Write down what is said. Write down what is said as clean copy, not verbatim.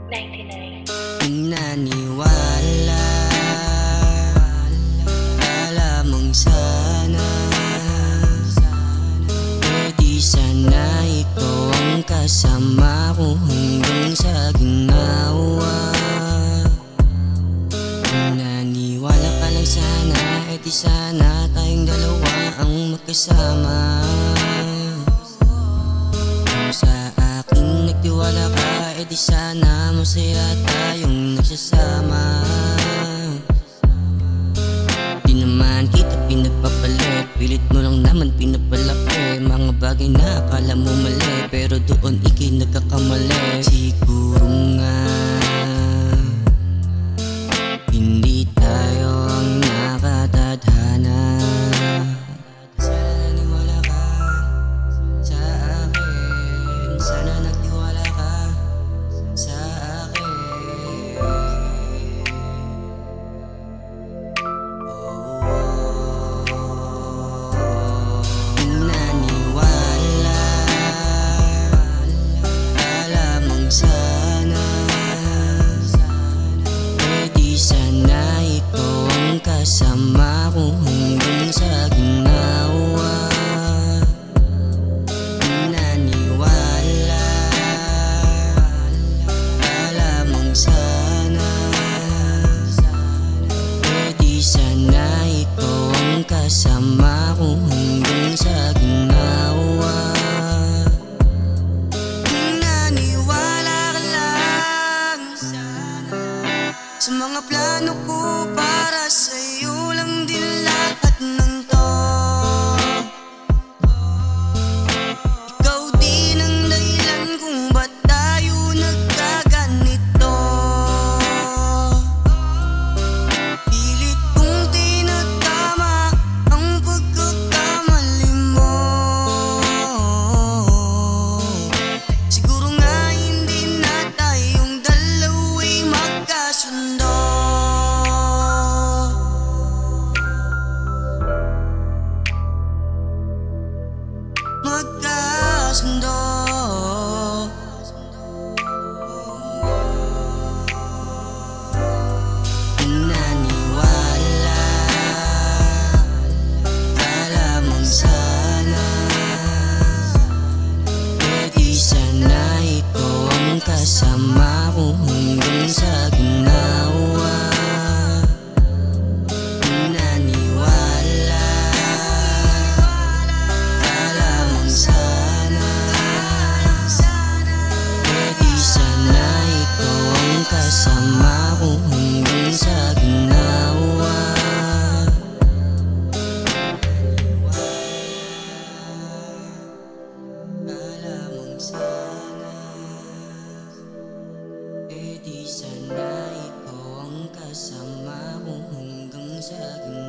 99. Naniwala, akala mong sana pwede sana ikaw ang kasama ko hanggang sa ginawa. Naniwala ka lang sana, di sana tayong dalawa ang magkasama. Kung sa akin nagtiwala ka, di sana masaya tayong nagsasama. Di naman kita pinagpapalit, pilit mo lang naman pinapalaki mga bagay na akala mo mali, pero doon ika'y nagkakamali. Siguro nga hindi tayo ang nakatadhana. Sana naniwala ka sa akin, sana nagtiwala ka sa akin. Naniwala, akala mong sana pwede sana ikaw ang kasama ko hanggang sa ginawa. Naniwala, akala mong sana pwede sana ikaw ang kasama ko hanggang sa ginawa. Naniwala ka lang sa mga plano ko, para sa'yo lang din lahat ng to. Ikaw din ang dahilan kung ba't tayo nagkaganito. Pilit kong tinatama ang pagkakamali mo. Siguro nga hindi na tayong dalawa'y magkasundo. Magkasundo. Naniwala, akala mong sana pwede sana ikaw ang kasama ko hanggang sa ginawa. Naniwala, akala mong sana pwede sana ikaw ang kasama ko hanggang sa ginawa. Akala mong sana pwede sana ikaw ang kasama ko hanggang sa ginawa.